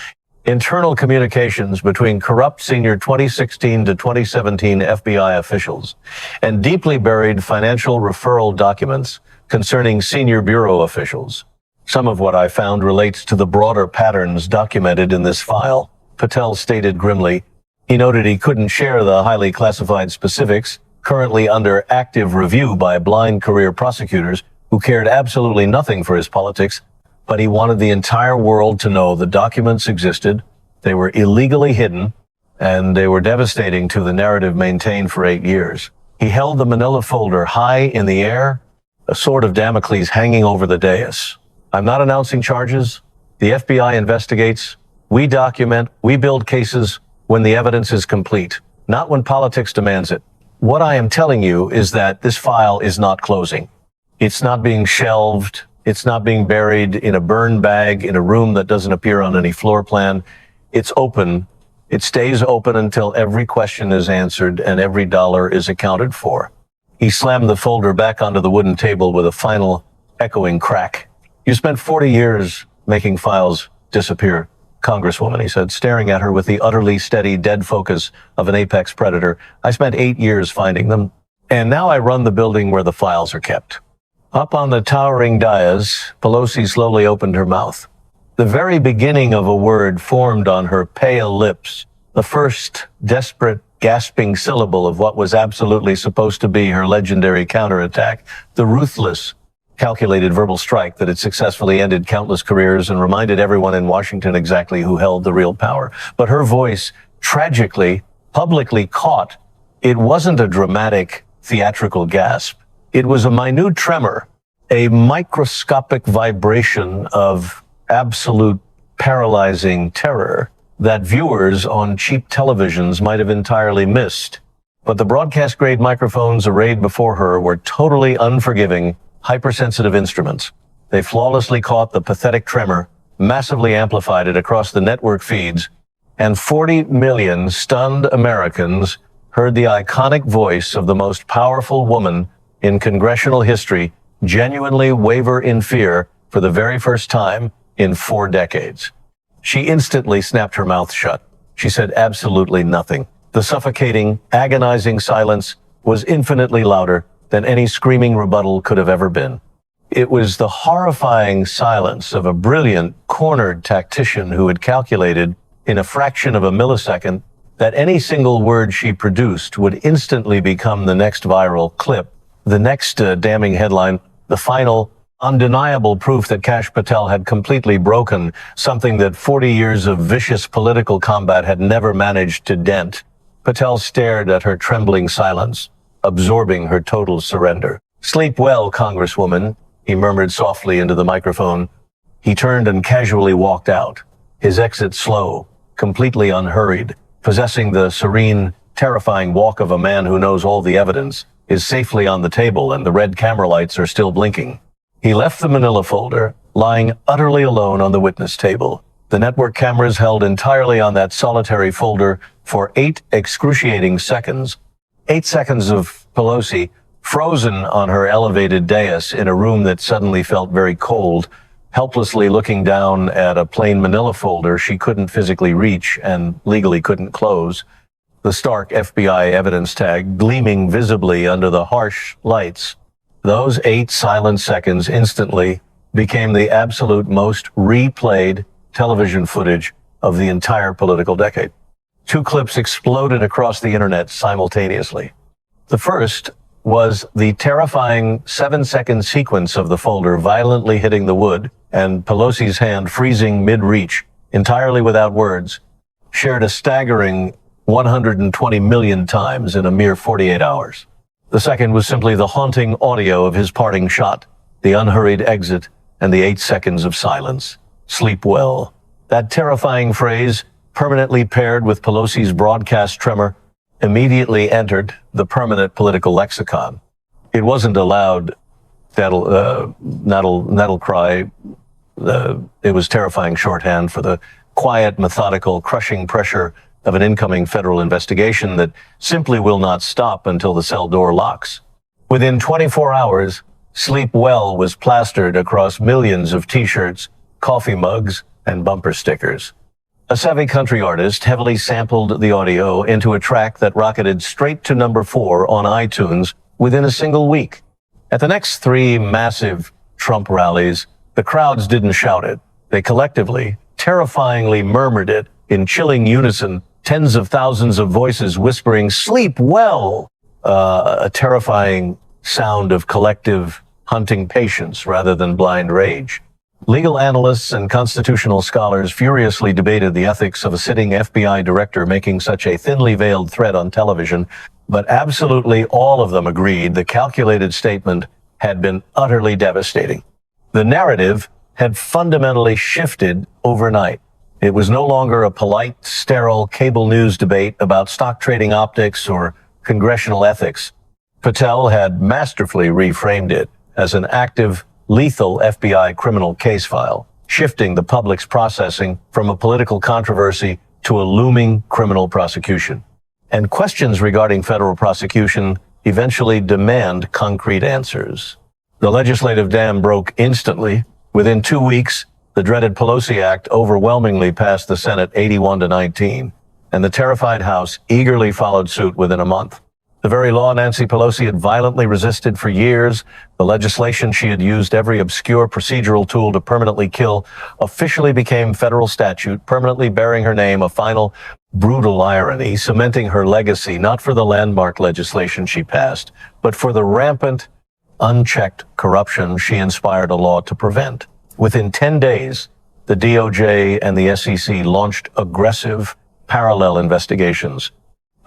internal communications between corrupt senior 2016 to 2017 FBI officials, and deeply buried financial referral documents concerning senior bureau officials. Some of what I found relates to the broader patterns documented in this file, Patel stated grimly. He noted he couldn't share the highly classified specifics, currently under active review by blind career prosecutors who cared absolutely nothing for his politics, but he wanted the entire world to know the documents existed, they were illegally hidden, and they were devastating to the narrative maintained for 8 years. He held the manila folder high in the air, a sword of Damocles hanging over the dais. I'm not announcing charges. The FBI investigates. We document. We build cases when the evidence is complete, not when politics demands it. What I am telling you is that this file is not closing. It's not being shelved. It's not being buried in a burn bag in a room that doesn't appear on any floor plan. It's open. It stays open until every question is answered and every dollar is accounted for. He slammed the folder back onto the wooden table with a final echoing crack. You spent 40 years making files disappear, Congresswoman, he said, staring at her with the utterly steady, dead focus of an apex predator. I spent 8 years finding them, and now I run the building where the files are kept. Up on the towering dais, Pelosi slowly opened her mouth. The very beginning of a word formed on her pale lips, the first desperate, gasping syllable of what was absolutely supposed to be her legendary counterattack, the ruthless, calculated verbal strike that had successfully ended countless careers and reminded everyone in Washington exactly who held the real power. But her voice, tragically, publicly caught. It wasn't a dramatic, theatrical gasp. It was a minute tremor, a microscopic vibration of absolute paralyzing terror that viewers on cheap televisions might have entirely missed. But the broadcast-grade microphones arrayed before her were totally unforgiving, hypersensitive instruments. They flawlessly caught the pathetic tremor, massively amplified it across the network feeds, and 40 million stunned Americans heard the iconic voice of the most powerful woman in congressional history genuinely waver in fear for the very first time in 4 decades. She instantly snapped her mouth shut. She said absolutely nothing. The suffocating, agonizing silence was infinitely louder than any screaming rebuttal could have ever been. It was the horrifying silence of a brilliant, cornered tactician who had calculated in a fraction of a millisecond that any single word she produced would instantly become the next viral clip, the next damning headline, the final, undeniable proof that Kash Patel had completely broken something that 40 years of vicious political combat had never managed to dent. Patel stared at her trembling silence, absorbing her total surrender. Sleep well, Congresswoman, he murmured softly into the microphone. He turned and casually walked out, his exit slow, completely unhurried, possessing the serene, terrifying walk of a man who knows all the evidence is safely on the table and the red camera lights are still blinking. He left the manila folder, lying utterly alone on the witness table. The network cameras held entirely on that solitary folder for 8 excruciating seconds. 8 seconds of Pelosi frozen on her elevated dais in a room that suddenly felt very cold, helplessly looking down at a plain manila folder she couldn't physically reach and legally couldn't close. The stark FBI evidence tag gleaming visibly under the harsh lights. Those 8 silent seconds instantly became the absolute most replayed television footage of the entire political decade. 2 clips exploded across the internet simultaneously. The first was the terrifying 7-second sequence of the folder violently hitting the wood and Pelosi's hand freezing mid-reach, entirely without words, shared a staggering 120 million times in a mere 48 hours. The second was simply the haunting audio of his parting shot, the unhurried exit, and the 8 seconds of silence. sleep well. That terrifying phrase, permanently paired with Pelosi's broadcast tremor, immediately entered the permanent political lexicon. It wasn't a loud nettle cry. It was terrifying shorthand for the quiet, methodical, crushing pressure of an incoming federal investigation that simply will not stop until the cell door locks. Within 24 hours, Sleep Well was plastered across millions of T-shirts, coffee mugs, and bumper stickers. A savvy country artist heavily sampled the audio into a track that rocketed straight to number 4 on iTunes within a single week. At the next 3 massive Trump rallies, the crowds didn't shout it. They collectively, terrifyingly murmured it in chilling unison, tens of thousands of voices whispering, "Sleep well!" A terrifying sound of collective hunting patience rather than blind rage. Legal analysts and constitutional scholars furiously debated the ethics of a sitting FBI director making such a thinly veiled threat on television, but absolutely all of them agreed the calculated statement had been utterly devastating. The narrative had fundamentally shifted overnight. It was no longer a polite, sterile cable news debate about stock trading optics or congressional ethics. Patel had masterfully reframed it as an active, lethal FBI criminal case file, shifting the public's processing from a political controversy to a looming criminal prosecution. And questions regarding federal prosecution eventually demand concrete answers. The legislative dam broke instantly. Within 2 weeks, the dreaded Pelosi Act overwhelmingly passed the Senate 81-19, and the terrified House eagerly followed suit within a month. The very law Nancy Pelosi had violently resisted for years, the legislation she had used every obscure procedural tool to permanently kill, officially became federal statute, permanently bearing her name, a final brutal irony, cementing her legacy not for the landmark legislation she passed, but for the rampant, unchecked corruption she inspired a law to prevent. Within 10 days, the DOJ and the SEC launched aggressive, parallel investigations.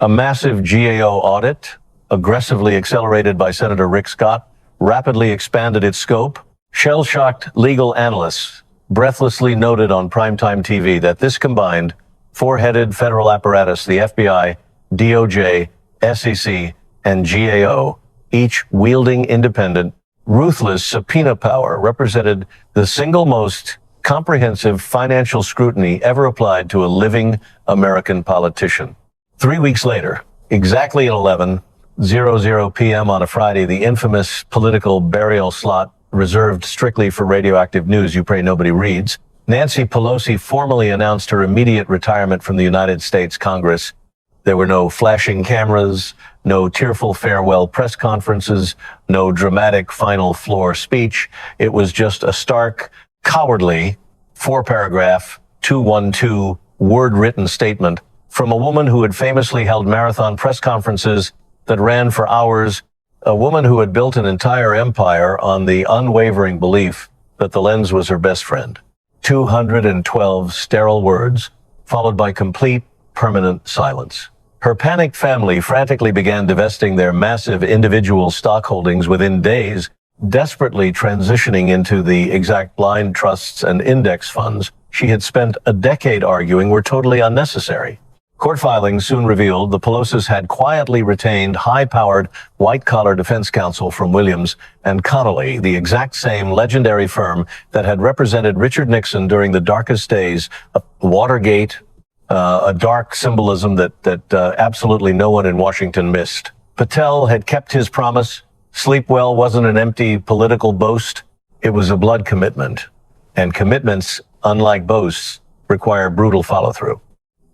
A massive GAO audit, aggressively accelerated by Senator Rick Scott, rapidly expanded its scope. Shell-shocked legal analysts breathlessly noted on primetime TV that this combined four-headed federal apparatus, the FBI, DOJ, SEC, and GAO, each wielding independent, ruthless subpoena power, represented the single most comprehensive financial scrutiny ever applied to a living American politician. 3 weeks later, exactly at 11:00 p.m. on a Friday, the infamous political burial slot reserved strictly for radioactive news you pray nobody reads, Nancy Pelosi formally announced her immediate retirement from the United States Congress. There were no flashing cameras, no tearful farewell press conferences, no dramatic final floor speech. It was just a stark, cowardly, 4-paragraph, 212 word-written statement from a woman who had famously held marathon press conferences that ran for hours, a woman who had built an entire empire on the unwavering belief that the lens was her best friend. 212 sterile words, followed by complete, permanent silence. Her panicked family frantically began divesting their massive individual stock holdings within days, desperately transitioning into the exact blind trusts and index funds she had spent a decade arguing were totally unnecessary. Court filings soon revealed the Pelosi's had quietly retained high-powered, white-collar defense counsel from Williams and Connolly, the exact same legendary firm that had represented Richard Nixon during the darkest days of Watergate, a dark symbolism that absolutely no one in Washington missed. Patel had kept his promise. Sleep well wasn't an empty political boast. It was a blood commitment. And commitments, unlike boasts, require brutal follow-through.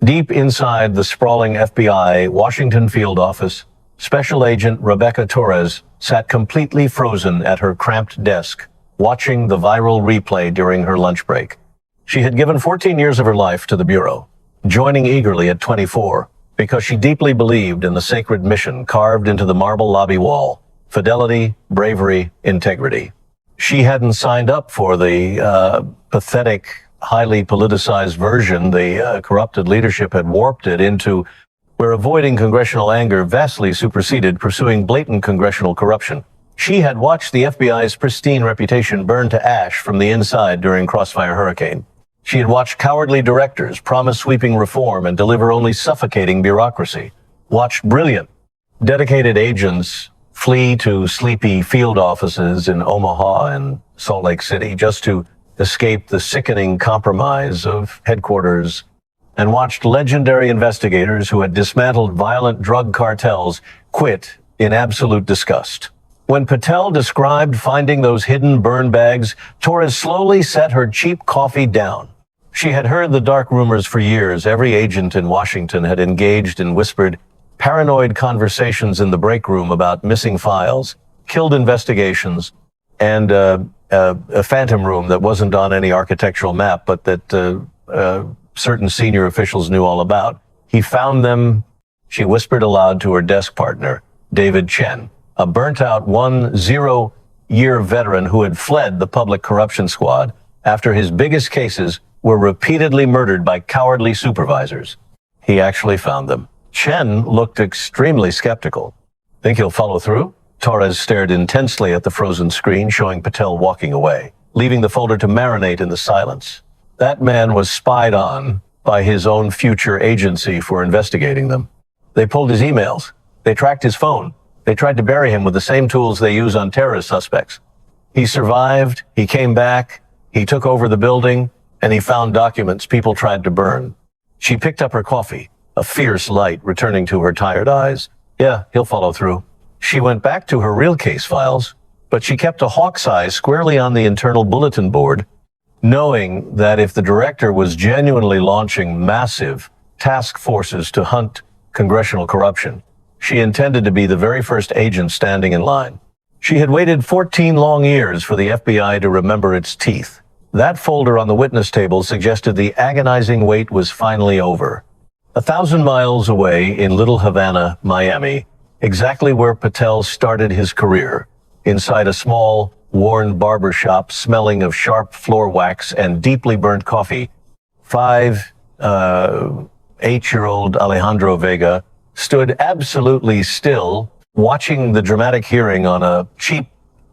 Deep inside the sprawling FBI Washington field office, Special Agent Rebecca Torres sat completely frozen at her cramped desk, watching the viral replay during her lunch break. She had given 14 years of her life to the Bureau, joining eagerly at 24, because she deeply believed in the sacred mission carved into the marble lobby wall: fidelity, bravery, integrity. She hadn't signed up for the pathetic, highly politicized version the corrupted leadership had warped it into, where avoiding congressional anger vastly superseded pursuing blatant congressional corruption. She had watched the FBI's pristine reputation burn to ash from the inside during Crossfire Hurricane. She had watched cowardly directors promise sweeping reform and deliver only suffocating bureaucracy. Watched brilliant, dedicated agents flee to sleepy field offices in Omaha and Salt Lake City just to escape the sickening compromise of headquarters, and watched legendary investigators who had dismantled violent drug cartels quit in absolute disgust. When Patel described finding those hidden burn bags, Torres slowly set her cheap coffee down. She had heard the dark rumors for years. Every agent in Washington had engaged in whispered, paranoid conversations in the break room about missing files, killed investigations, and a phantom room that wasn't on any architectural map, but that certain senior officials knew all about. He found them, she whispered aloud to her desk partner, David Chen, a burnt-out 10-year veteran who had fled the public corruption squad after his biggest cases were repeatedly murdered by cowardly supervisors. He actually found them. Chen looked extremely skeptical. Think he'll follow through? Torres stared intensely at the frozen screen, showing Patel walking away, leaving the folder to marinate in the silence. That man was spied on by his own future agency for investigating them. They pulled his emails. They tracked his phone. They tried to bury him with the same tools they use on terrorist suspects. He survived. He came back. He took over the building, and he found documents people tried to burn. She picked up her coffee, a fierce light returning to her tired eyes. Yeah, he'll follow through. She went back to her real case files, but she kept a hawk's eye squarely on the internal bulletin board, knowing that if the director was genuinely launching massive task forces to hunt congressional corruption, she intended to be the very first agent standing in line. She had waited 14 long years for the FBI to remember its teeth. That folder on the witness table suggested the agonizing wait was finally over. 1,000 miles away in Little Havana, Miami, exactly where Patel started his career, inside a small, worn barber shop smelling of sharp floor wax and deeply burnt coffee, 8-year-old Alejandro Vega stood absolutely still, watching the dramatic hearing on a cheap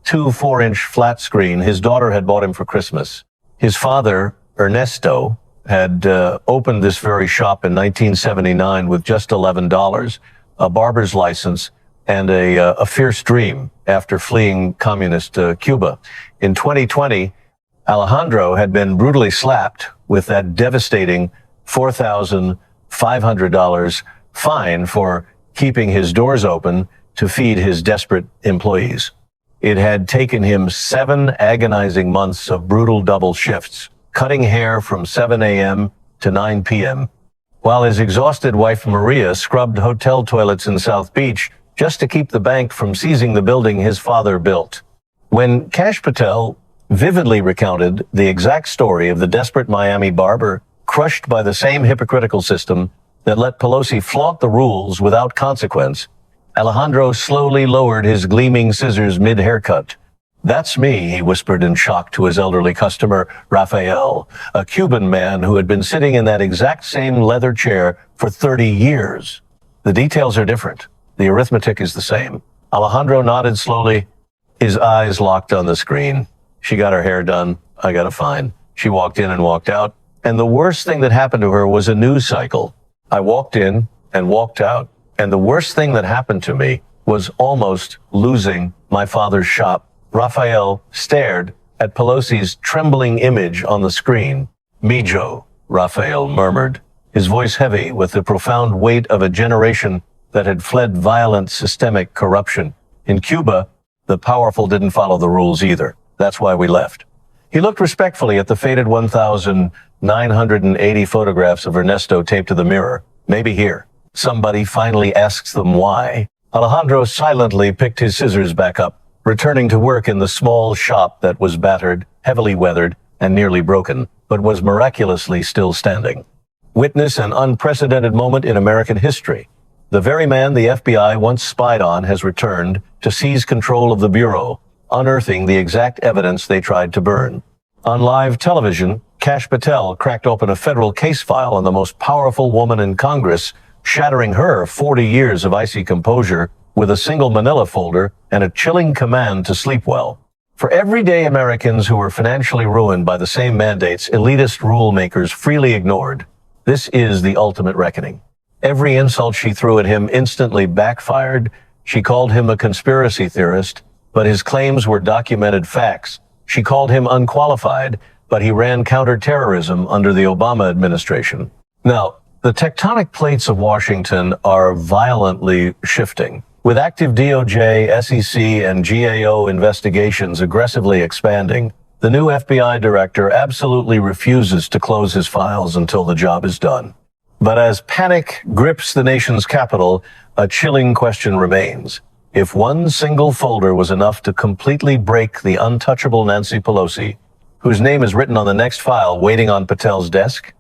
4-inch flat screen his daughter had bought him for Christmas. His father, Ernesto, had opened this very shop in 1979 with just $11, a barber's license, and a fierce dream after fleeing communist Cuba. In 2020, Alejandro had been brutally slapped with that devastating $4,500 fine for keeping his doors open to feed his desperate employees. It had taken him 7 agonizing months of brutal double shifts, cutting hair from 7 a.m. to 9 p.m., while his exhausted wife Maria scrubbed hotel toilets in South Beach just to keep the bank from seizing the building his father built. When Kash Patel vividly recounted the exact story of the desperate Miami barber crushed by the same hypocritical system that let Pelosi flaunt the rules without consequence, Alejandro slowly lowered his gleaming scissors mid-haircut. "That's me," he whispered in shock to his elderly customer, Rafael, a Cuban man who had been sitting in that exact same leather chair for 30 years. The details are different. The arithmetic is the same. Alejandro nodded slowly, his eyes locked on the screen. She got her hair done. I got a fine. She walked in and walked out. And the worst thing that happened to her was a news cycle. I walked in and walked out. And the worst thing that happened to me was almost losing my father's shop. Rafael stared at Pelosi's trembling image on the screen. "Mijo," Rafael murmured, his voice heavy with the profound weight of a generation that had fled violent systemic corruption. In Cuba, the powerful didn't follow the rules either. That's why we left. He looked respectfully at the faded 1,980 photographs of Ernesto taped to the mirror. Maybe here. Somebody finally asks them why. Alejandro silently picked his scissors back up, returning to work in the small shop that was battered, heavily weathered, and nearly broken, but was miraculously still standing. Witness an unprecedented moment in American history. The very man the FBI once spied on has returned to seize control of the Bureau, unearthing the exact evidence they tried to burn. On live television, Kash Patel cracked open a federal case file on the most powerful woman in Congress, shattering her 40 years of icy composure with a single manila folder and a chilling command to sleep well. For everyday Americans who were financially ruined by the same mandates elitist rule makers freely ignored, this is the ultimate reckoning. Every insult she threw at him instantly backfired. She called him a conspiracy theorist, but his claims were documented facts. She called him unqualified, but he ran counterterrorism under the Obama administration. Now, the tectonic plates of Washington are violently shifting. With active DOJ, SEC, and GAO investigations aggressively expanding, the new FBI director absolutely refuses to close his files until the job is done. But as panic grips the nation's capital, a chilling question remains. If one single folder was enough to completely break the untouchable Nancy Pelosi, whose name is written on the next file waiting on Patel's desk,